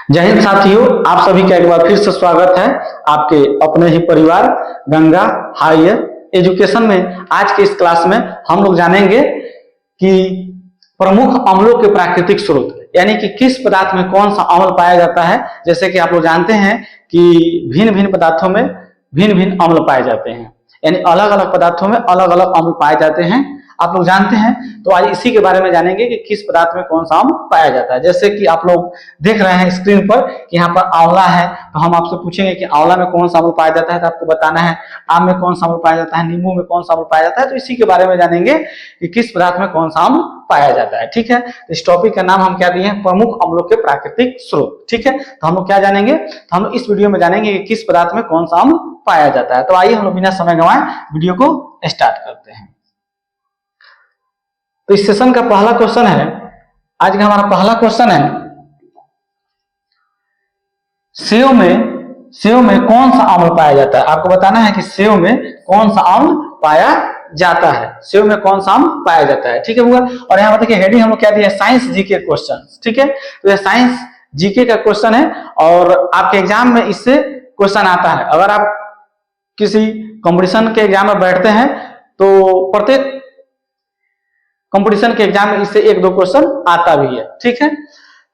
जय हिंद साथियों, आप सभी का एक बार फिर से स्वागत है आपके अपने ही परिवार गंगा हायर एजुकेशन में। आज के इस क्लास में हम लोग जानेंगे कि प्रमुख अम्लों के प्राकृतिक स्रोत, यानी कि किस पदार्थ में कौन सा अम्ल पाया जाता है। जैसे कि आप लोग जानते हैं कि भिन्न भिन्न पदार्थों में भिन्न भिन्न अम्ल पाए जाते हैं, यानी अलग अलग पदार्थों में अलग अलग अम्ल पाए जाते हैं, आप लोग जानते हैं। तो आज इसी के बारे में जानेंगे कि किस पदार्थ में कौन सा अम्ल पाया जाता है। जैसे कि आप लोग देख रहे हैं स्क्रीन पर कि यहाँ पर आंवला है, तो हम आपसे पूछेंगे कि आंवला में कौन सा अम्ल पाया जाता है, तो आपको बताना है। आम में कौन सा अम्ल पाया जाता है, नींबू में कौन सा अम्ल पाया जाता है, तो इसी के बारे में जानेंगे कि किस पदार्थ में कौन सा अम्ल पाया जाता है। ठीक है, तो इस टॉपिक का नाम हम क्या दिए हैं, प्रमुख अम्लों के प्राकृतिक स्रोत। ठीक है, तो हम लोग क्या जानेंगे, तो हम लोग इस वीडियो में जानेंगे कि किस पदार्थ में कौन सा अम्ल पाया जाता है। तो आइए हम लोग बिना समय गंवाए वीडियो को स्टार्ट करते हैं। तो इस सेशन का पहला क्वेश्चन है, आज का हमारा पहला क्वेश्चन है, सेव में कौन सा अम्ल पाया जाता है। आपको बताना है कि सेव में कौन सा अम्ल पाया जाता है, सेव में कौन सा अम्ल पाया जाता है। ठीक है हुआ। और यहाँ पर देखिए हेडिंग हम लोग क्या दिया है, साइंस जीके क्वेश्चन। ठीक है, तो ये साइंस जीके का क्वेश्चन है और आपके एग्जाम में इससे क्वेश्चन आता है। अगर आप किसी कंपटीशन के एग्जाम में बैठते हैं तो प्रत्येक कंपटीशन के एग्जाम में इससे एक दो क्वेश्चन आता भी है। ठीक है,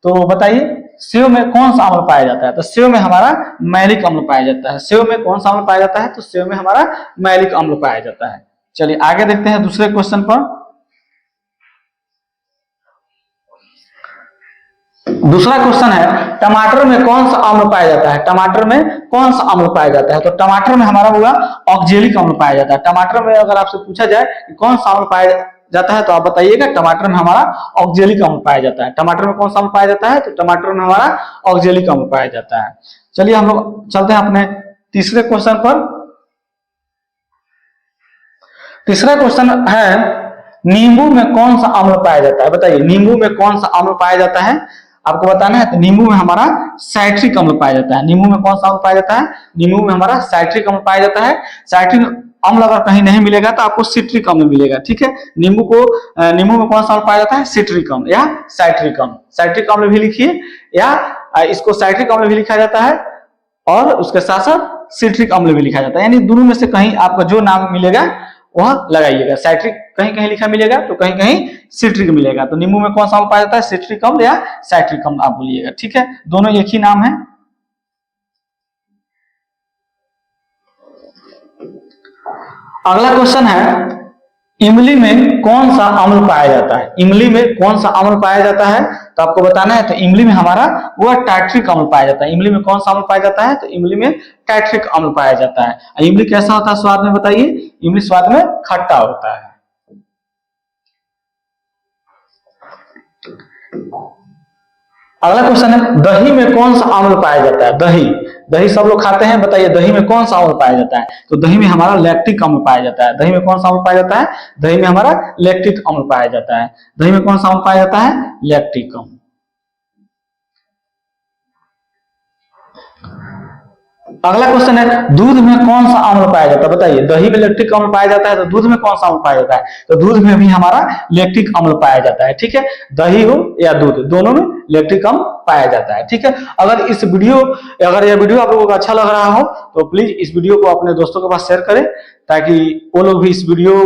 तो बताइए सेव में कौन सा अम्ल पाया जाता है। तो सेव में हमारा मैलिक अम्ल पाया जाता है। सेव में कौन सा अम्ल पाया जाता है, तो सेव में हमारा मैलिक अम्ल पाया जाता है। चलिए आगे देखते हैं दूसरे क्वेश्चन पर। दूसरा क्वेश्चन है, टमाटर में कौन सा अम्ल पाया जाता है। टमाटर में कौन सा अम्ल पाया जाता है, तो टमाटर में हमारा होगा ऑक्जेलिक अम्ल पाया जाता है। टमाटर में अगर आपसे पूछा जाए कि कौन सा अम्ल पाया जाता है, तो आप बताइएगा टमाटर में हमारा ऑक्जेलिक अम्ल पाया जाता है। टमाटर में कौन सा अम्ल पाया जाता है, तो टमाटर में हमारा ऑक्जेलिक अम्ल पाया जाता है। चलिए हम लोग चलते हैं अपने तीसरे क्वेश्चन पर। तीसरा क्वेश्चन है, नींबू में कौन सा अम्ल पाया जाता है। बताइए नींबू में कौन सा अम्ल पाया जाता है, आपको बताना है। तो नींबू में हमारा साइट्रिक अम्ल पाया जाता है। नींबू में कौन सा अम्ल पाया जाता है, नींबू में हमारा साइट्रिक अम्ल पाया जाता है। साइट्रिक अम्ल अगर कहीं नहीं मिलेगा तो आपको सिट्रिक अम्ल मिलेगा। ठीक है, नींबू में कौन सा अम्ल पाया जाता है, सिट्रिक अम्ल या साइट्रिक अम्ल। साइट्रिक अम्ल भी लिखिए या इसको साइट्रिक अम्ल भी लिखा जाता है और उसके साथ साथ सिट्रिक अम्ल भी लिखा जाता है। यानी दोनों में से कहीं आपको जो नाम मिलेगा वह लगाइएगा। साइट्रिक कहीं कहीं लिखा मिलेगा तो कहीं कहीं सिट्रिक मिलेगा। तो नींबू में कौन सा अम्ल पाया जाता है, सिट्रिक अम्ल या साइट्रिक अम्ल आप बोलिएगा। ठीक है, दोनों एक ही नाम है। अगला क्वेश्चन है, इमली में कौन सा अम्ल पाया जाता है। इमली में कौन सा अम्ल पाया जाता है, तो आपको बताना है। तो इमली में हमारा वो टाइट्रिक अम्ल पाया जाता है। इमली में कौन सा अम्ल पाया जाता है, तो इमली में टाइट्रिक अम्ल पाया जाता है। इमली कैसा होता है स्वाद में, बताइए। इमली स्वाद में खट्टा होता है। अगला क्वेश्चन है, दही में कौन सा अम्ल पाया जाता है। दही सब लोग खाते हैं, बताइए दही में कौन सा अम्ल पाया जाता है। तो दही में हमारा लैक्टिक अम्ल पाया जाता है। दही में कौन सा अम्ल पाया जाता है, दही में हमारा लैक्टिक अम्ल पाया जाता है। दही में कौन सा अम्ल पाया जाता है, लैक्टिक अम्ल। अगला क्वेश्चन है, दूध में कौन सा अम्ल पाया जाता है। बताइए दही में लैक्टिक अम्ल पाया जाता है, तो दूध में कौन सा अम्ल पाया जाता है, तो दूध में भी हमारा लैक्टिक अम्ल पाया जाता है। ठीक है, दही हो या दूध, दोनों में लैक्टिक अम्ल पाया जाता है। ठीक है, अगर यह वीडियो आप लोगों को अच्छा लग रहा हो तो प्लीज इस वीडियो को अपने दोस्तों के पास शेयर करें, ताकि वो लोग भी इस वीडियो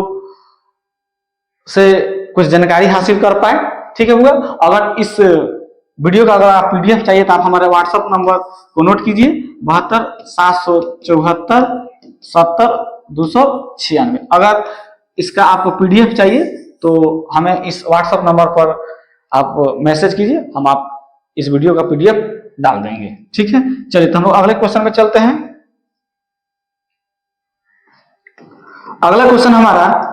से कुछ जानकारी हासिल कर पाए। ठीक है, अगर इस वीडियो का अगर आप पीडीएफ चाहिए तो आप हमारे व्हाट्सएप नंबर को नोट कीजिए, 72 774 70 296। अगर इसका आपको पीडीएफ चाहिए तो हमें इस व्हाट्सएप नंबर पर आप मैसेज कीजिए, हम आप इस वीडियो का पीडीएफ डाल देंगे। ठीक है, चलिए तो हम लोग अगले क्वेश्चन में चलते हैं। अगला क्वेश्चन हमारा,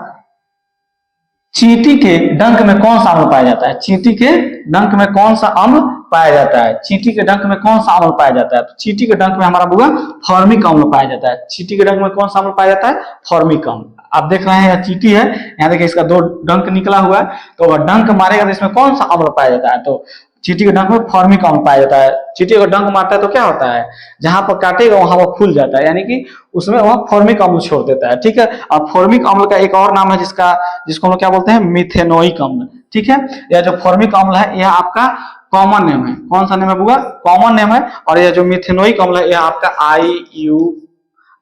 चींटी के डंक में कौन सा अम्ल पाया जाता है। चींटी के डंक में कौन सा अम्ल पाया जाता है। चींटी के डंक में कौन सा अम्ल पाया जाता है, तो चींटी के डंक में हमारा होगा फॉर्मिक अम्ल पाया जाता है। चींटी के डंक में कौन सा अम्ल पाया जाता है, फॉर्मिक अम्ल। आप देख रहे हैं यह चींटी है, यहाँ देखिए इसका 2 डंक निकला हुआ है, तो अगर डंक मारेगा तो इसमें कौन सा अम्ल पाया जाता है, तो चींटी के डंक में फॉर्मिक अम्ल पाया जाता है। चींटी अगर डंक मारता है तो क्या होता है, जहां पर काटेगा वहां वो फूल जाता है, यानी कि उसमें वह फॉर्मिक अम्ल छोड़ देता है। ठीक है, अब फॉर्मिक अम्ल का एक और नाम है जिसको हम लोग क्या बोलते हैं, मिथेनोइक अम्ल। ठीक है, यह जो फॉर्मिक अम्ल है यह आपका कॉमन नेम है। कौन सा नेम है बुआ? कॉमन नेम है। और यह जो मिथेनोइक अम्ल है, यह आपका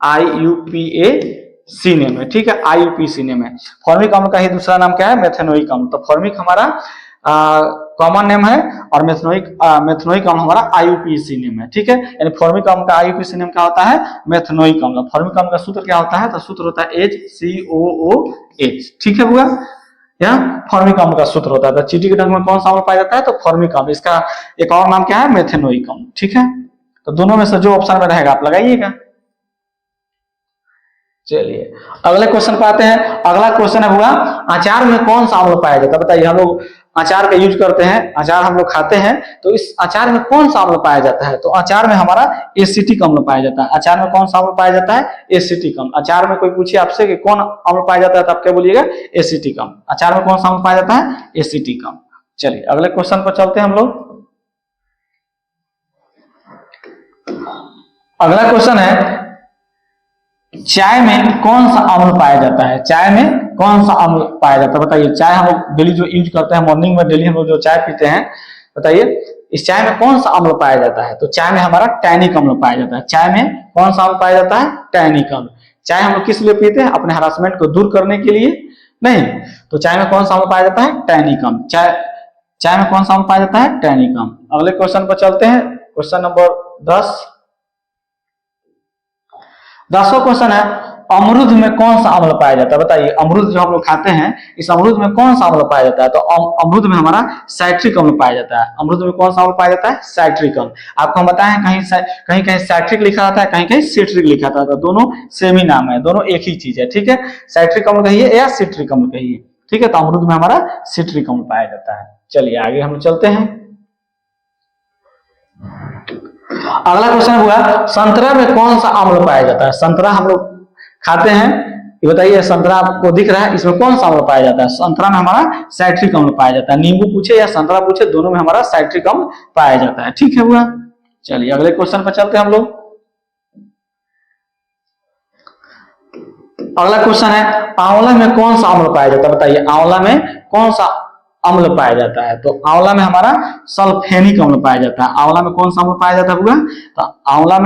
IUPAC नेम है, ठीक है, IUPAC नेम है। फॉर्मिक अम्ल का ही दूसरा नाम क्या है? मेथेनोइक अम्ल। तो फॉर्मिक हमारा कॉमन नेम है और मेथेनोइक अम्ल हमारा IUPAC नेम है, ठीक है। यानी फॉर्मिक अम्ल का IUPAC नेम क्या होता है? मेथेनोइक अम्ल। फॉर्मिक अम्ल का सूत्र क्या होता है? तो सूत्र होता है HCOOH, ठीक है बुआ। यह फॉर्मिक अम्ल का सूत्र होता है। तो चींटी के डंक में कौन सा अम्ल पाया जाता है? तो फॉर्मिक अम्ल। इसका एक और नाम क्या है? मेथेनोइक अम्ल, ठीक है। तो दोनों में से जो ऑप्शन में रहेगा आप लगाइएगा। चलिए अगले क्वेश्चन पे आते हैं। अगला क्वेश्चन है हुआ, अचार में कौन सा अम्ल पाया जाता है? बताइए, हम लोग अचार का यूज करते हैं, अचार हम लोग खाते हैं, तो इस अचार में कौन सा अम्ल पाया जाता है? तो अचार में हमारा एसिटिक अम्ल पाया जाता है। अचार में कौन सा अम्ल पाया जाता है? एसिटिक अम्ल। अचार में कोई पूछे आपसे कि कौन अम्ल पाया जाता है, तो आप क्या बोलिएगा? एसिटिक अम्ल। अचार में कौन सा अम्ल पाया जाता है? एसिटिक अम्ल। चलिए अगले क्वेश्चन पर चलते हैं हम लोग। अगला क्वेश्चन है, चाय में कौन सा अम्ल पाया जाता है? चाय में कौन सा अम्ल पाया जाता है? बताइए, चाय हम लोग डेली जो यूज करते हैं, मॉर्निंग में डेली हम लोग जो चाय पीते हैं, बताइए इस चाय में कौन सा अम्ल पाया जाता है? तो चाय में हमारा टैनिक अम्ल पाया जाता है। चाय में कौन सा अम्ल पाया जाता है? टैनिक अम्ल। चाय हम लोग किस लिए पीते हैं? अपने हरासमेंट को दूर करने के लिए नहीं। तो चाय में कौन सा अम्ल पाया जाता है? टैनिक अम्ल। चाय में कौन सा अम्ल पाया जाता है? टैनिक अम्ल। अगले क्वेश्चन पर चलते हैं, क्वेश्चन नंबर 10। 10वां क्वेश्चन है, अमरूद में कौन सा अम्ल पाया जाता है? बताइए, अमरूद जो हम लोग खाते हैं, इस अमरूद में कौन सा अम्ल पाया जाता है? तो अमरूद में हमारा साइट्रिक अम्ल पाया जाता है। अमरूद में कौन सा अम्ल पाया जाता है? साइट्रिक अम्ल। आपको हम बताएं, कहीं कहीं साइट्रिक लिखा जाता है, कहीं कहीं सिट्रिक लिखा जाता है। दोनों सेम ही नाम है, दोनों एक ही चीज है, ठीक है। साइट्रिक अम्ल कहिए या सिट्रिक अम्ल कहिए, ठीक है। तो अमरूद में हमारा सिट्रिक अम्ल पाया जाता है। चलिए आगे हम चलते हैं। अगला क्वेश्चन हुआ, संतरा में कौन सा अम्ल पाया जाता है? संतरा हम लोग खाते हैं, ये बताइए, संतरा आपको दिख रहा है, इसमें कौन सा अम्ल पाया जाता है? संतरा में हमारा साइट्रिक अम्ल पाया जाता है। नींबू पूछे या संतरा पूछे, दोनों में हमारा साइट्रिक अम्ल पाया जाता है, ठीक है हुआ। चलिए अगले क्वेश्चन पर चलते हैं हम लोग। अगला क्वेश्चन है, आंवला में कौन सा अम्ल पाया जाता है? बताइए, आंवला में कौन सा अम्ल पाया जाता है? तो आंवला में हमारा सल्फेनिक अम्ल पाया जाता है। आंवला में कौन सा अम्ल पाया जाता है हुआ? तो आंवला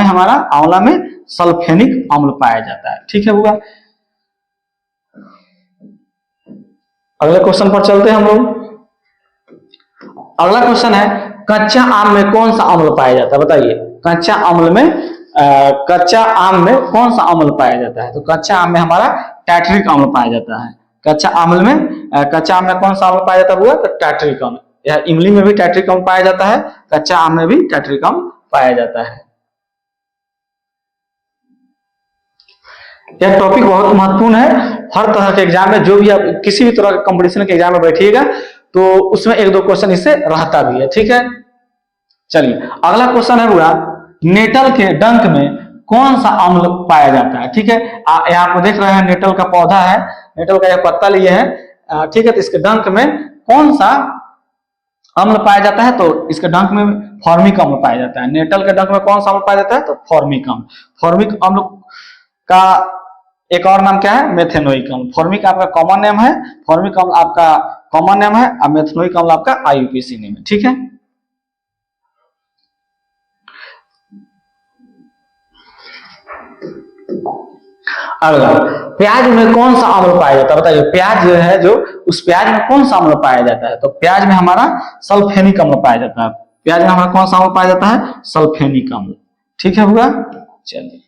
में सल्फेनिक अम्ल पाया जाता है, ठीक है हुआ। अगले क्वेश्चन पर चलते हैं हम लोग। अगला क्वेश्चन है, कच्चा आम में कौन सा अम्ल पाया जाता है? बताइए, कच्चा आम में कौन सा अम्ल पाया जाता है? तो कच्चा आम में हमारा टैट्रिक अम्ल पाया जाता है। कच्चा आम में कौन सा अम्ल पाया जाता है? तो टैट्रिक अम्ल। या इमली में भी टैट्रिक अम्ल पाया जाता है, कच्चा आम में भी टैट्रिक अम्ल पाया जाता है। यह टॉपिक बहुत महत्वपूर्ण है। हर तरह के एग्जाम में, जो भी आप किसी भी तरह के कंपटीशन के एग्जाम में बैठिएगा, तो उसमें एक दो क्वेश्चन इससे रहता भी है, ठीक है। चलिए अगला क्वेश्चन है पूरा, नेटल के डंक में कौन सा अम्ल पाया जाता है? ठीक है, यहाँ आपको देख रहे हैं नेटल का पौधा है, नेटल का यह पत्ता लिए है, ठीक है। तो इसके डंक में कौन सा अम्ल पाया जाता है? तो इसके डंक में फॉर्मिक अम्ल पाया जाता है। नेटल के डंक में कौन सा अम्ल पाया जाता है? तो फॉर्मिक अम्ल। फॉर्मिक अम्ल का एक और नाम क्या है? मेथेनोइक अम्ल। फॉर्मिक आपका कॉमन नेम है, फॉर्मिक अम्ल आपका कॉमन नेम है, और मेथेनोइक अम्ल आपका IUPAC नेम है, ठीक है। अगला, प्याज में कौन सा अम्ल पाया जाता है? बताइए, प्याज जो है, जो उस प्याज में कौन सा अम्ल पाया जाता है? तो प्याज में हमारा सल्फेनिक अम्ल पाया जाता है। प्याज में हमारा कौन सा अम्ल पाया जाता है? सल्फेनिक अम्ल, ठीक है हुआ। चलिए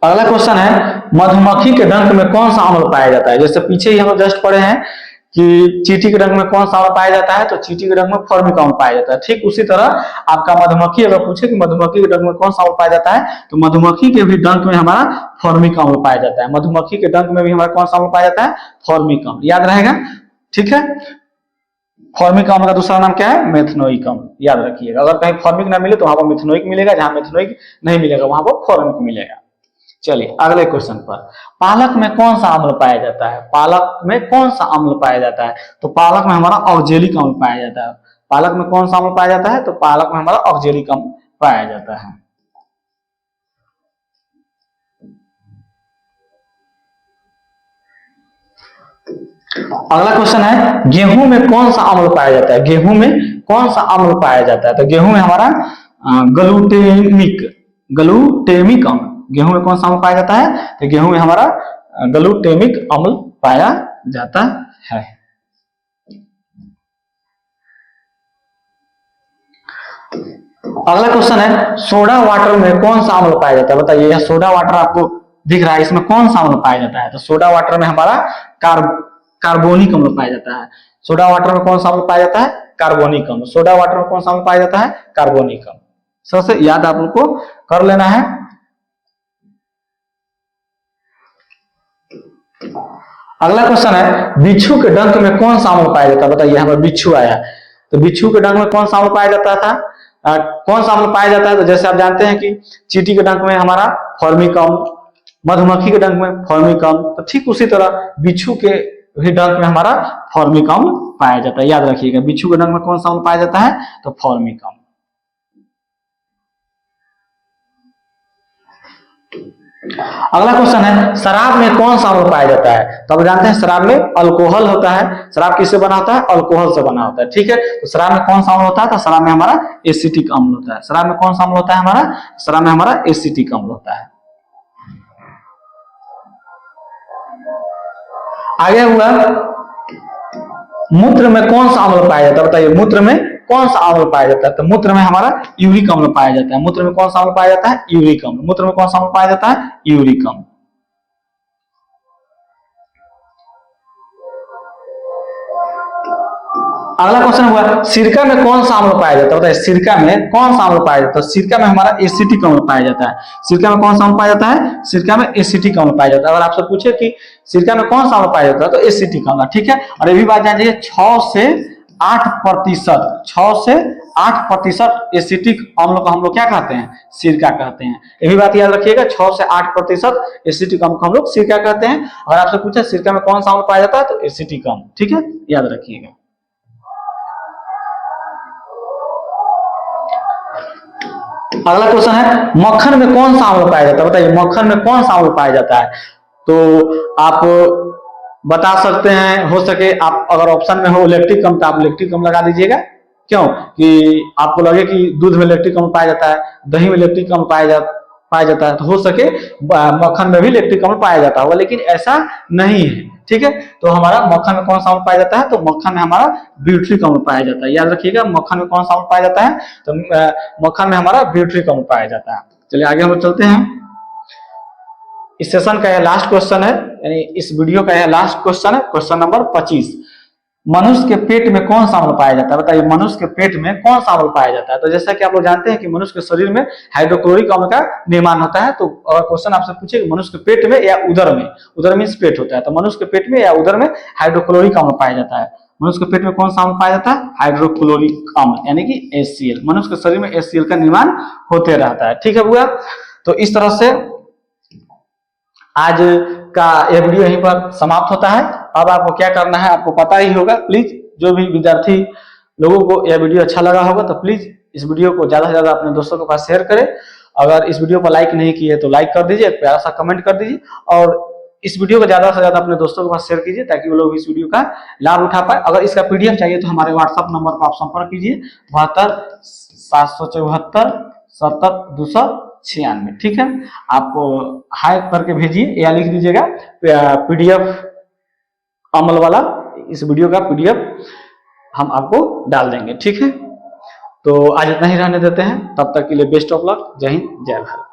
अगला क्वेश्चन है, मधुमक्खी के डंक में कौन सा अम्ल पाया जाता है? जैसे पीछे ही हम लोग जस्ट पढ़े हैं कि चींटी के डंक में कौन सा अम्ल पाया जाता है, तो चींटी के डंक में फॉर्मिक अम्ल पाया जाता है। ठीक उसी तरह आपका मधुमक्खी अगर पूछे कि मधुमक्खी के डंक में कौन सा अम्ल पाया जाता है, तो मधुमक्खी के भी डंक में हमारा फॉर्मिक अम्ल पाया जाता है। मधुमक्खी के डंक में भी हमारा कौन सा अम्ल पाया जाता है? फॉर्मिक अम्ल, याद रहेगा, ठीक है। फॉर्मिक अम्ल का दूसरा नाम क्या है? मेथनोइक अम्ल, याद रखिएगा। अगर कहीं फॉर्मिक ना मिले तो वहां पर मिथनोइक मिलेगा, जहां मिथनोइक नहीं मिलेगा वहां पर फॉर्मिक मिलेगा। चलिए अगले क्वेश्चन पर, पालक में कौन सा अम्ल पाया जाता है? पालक में कौन सा अम्ल पाया जाता है? तो पालक में हमारा ऑक्जेलिक अम्ल पाया जाता है। पालक में कौन सा अम्ल पाया जाता है? तो पालक में हमारा ऑक्जेलिक अम्ल पाया जाता है। अगला क्वेश्चन है गेहूं में कौन सा अम्ल पाया जाता है, गेहूं में कौन सा अम्ल पाया जाता है। तो गेहूं में हमारा ग्लूटेमिक ग्लूटेमिक अम्ल, गेहूं में कौन सा अम्ल पाया जाता है, तो गेहूं में हमारा ग्लूटेमिक अम्ल पाया जाता है। अगला क्वेश्चन है सोडा वाटर में कौन सा अम्ल पाया जाता है। बताइए, यह सोडा वाटर आपको दिख रहा है, इसमें कौन सा अम्ल पाया जाता है। तो सोडा वाटर में हमारा कार्बोनिक अम्ल पाया जाता है। सोडा वाटर में कौन सा अम्ल पाया जाता है, कार्बोनिक अम्ल। सोडा वाटर में कौन सा अम्ल पाया जाता है, कार्बोनिक अम्ल। सबसे याद आप लोग को कर लेना है। अगला क्वेश्चन है बिच्छू के डंक में कौन सा अम्ल पाया जाता है। बताइए, यहाँ पर बिच्छू आया, तो बिच्छू के डंक में कौन सा अम्ल पाया जाता था, कौन सा अम्ल पाया जाता है। तो जैसे आप जानते हैं कि चींटी के डंक में हमारा फॉर्मिक अम्ल, मधुमक्खी के डंक में फॉर्मिक अम्ल, तो ठीक उसी तरह बिच्छू के भी डंक में हमारा फॉर्मिक अम्ल पाया जाता है। याद रखिएगा, बिच्छू के डंक में कौन सा अम्ल पाया जाता है, तो फॉर्मिक अम्ल। अगला क्वेश्चन है शराब में कौन सा अम्ल पाया जाता है। तो आप जानते हैं शराब में अल्कोहल होता है। शराब किससे बना होता है, अल्कोहल से बना होता है। ठीक है, तो शराब में कौन सा अम्ल होता है, तो शराब में हमारा एसिटिक अम्ल होता है। शराब में कौन सा अम्ल होता है, हमारा शराब में हमारा एसिटिक अम्ल होता है। आगे हुआ मूत्र में कौन सा अम्ल पाया जाता है। बताइए, मूत्र में कौन सा अम्ल पाया जाता है। तो मूत्र में हमारा यूरिक अम्ल पाया जाता है। मूत्र में कौन सा अम्ल पाया जाता है, यूरिक अम्ल। मूत्र में कौन सा अम्ल पाया जाता है, यूरिक अम्ल। अगला क्वेश्चन हुआ सिरका में कौन सा अम्ल पाया जाता है। बताइए, सिरका में कौन सा अम्ल पाया जाता है। सिरका में हमारा एसिटिक अम्ल पाया जाता है। सिरका में कौन सा अम्ल पाया जाता है, सिरका में एसिटिक अम्ल पाया जाता है। अगर आपसे पूछे कि सिरका में कौन सा अम्ल पाया जाता है, तो एसिटिक अम्ल। ठीक है, और ये भी बात जान लीजिए 6 से 8%, 6 से 8% एसिटिक अम्ल को हम लोग क्या कहते हैं, सिरका कहते हैं। ये भी बात याद रखिएगा, 6 से 8% एसिटिक अम्ल को हम लोग सिरका कहते हैं। अगर आपसे पूछे सिरका में कौन सा अम्ल पाया जाता है, तो एसिटिक अम्ल। ठीक है, याद रखिएगा। अगला क्वेश्चन है मक्खन में कौन सा अम्ल पाया जाता है। बताइए, मक्खन में कौन सा अम्ल पाया जाता है। तो आप बता सकते हैं, हो सके आप अगर ऑप्शन में हो लैक्टिक अम्ल, तो आप लैक्टिक अम्ल लगा दीजिएगा। क्यों कि आपको लगे कि दूध में लैक्टिक अम्ल पाया जाता है, दही में लैक्टिक अम्ल पाया जाता है, तो हो सके मक्खन में भी लैक्टिक अम्ल पाया जाता होगा, लेकिन ऐसा नहीं है। ठीक है, तो हमारा मक्खन में कौन सा अम्ल पाया जाता है, तो मक्खन में हमारा ब्यूट्रिक अम्ल पाया जाता है। याद रखिएगा, मक्खन में कौन सा अम्ल पाया जाता है, तो मक्खन में हमारा ब्यूट्रिक अम्ल पाया जाता है। चलिए आगे हम लोग चलते हैं। इस सेशन का यह लास्ट क्वेश्चन है, यानी इस वीडियो का यह लास्ट क्वेश्चन है, क्वेश्चन नंबर 25। मनुष्य के पेट में कौन सा अम्ल पाया जाता है। बताइए, मनुष्य के पेट में कौन सा अम्ल पाया जाता है। तो जैसा कि आप लोग जानते हैं कि मनुष्य के शरीर में हाइड्रोक्लोरिक अम्ल का निर्माण होता है। तो अगर क्वेश्चन आपसे पूछे कि मनुष्य के पेट में या उदर में, उदर मीन्स पेट होता है, तो मनुष्य के पेट में या उदर में हाइड्रोक्लोरिक अम्ल पाया जाता है। मनुष्य के पेट में कौन सा अम्ल पाया जाता है, हाइड्रोक्लोरिक अम्ल, यानी कि HCl। मनुष्य के शरीर में HCl का निर्माण होते रहता है। ठीक है बुआ, तो इस तरह से आज का यह वीडियो यहीं पर समाप्त होता है। अब आपको क्या करना है, आपको पता ही होगा। प्लीज जो भी विद्यार्थी लोगों को यह वीडियो अच्छा लगा होगा, तो प्लीज इस वीडियो को ज्यादा से ज्यादा अपने दोस्तों के पास शेयर करें। अगर इस वीडियो को लाइक नहीं किए तो लाइक कर दीजिए, प्यारा सा कमेंट कर दीजिए, और इस वीडियो को ज्यादा से ज्यादा अपने दोस्तों के पास शेयर कीजिए, ताकि वो लोग इस वीडियो का लाभ उठा पाए। अगर इसका PDF चाहिए तो हमारे व्हाट्सएप नंबर पर आप संपर्क कीजिए, 72 774 70 296। ठीक है, आपको हाई करके भेजिए या लिख दीजिएगा PDF अमल वाला, इस वीडियो का PDF हम आपको डाल देंगे। ठीक है, तो आज इतना ही रहने देते हैं, तब तक के लिए बेस्ट ऑफ लक। जय हिंद, जय भारत।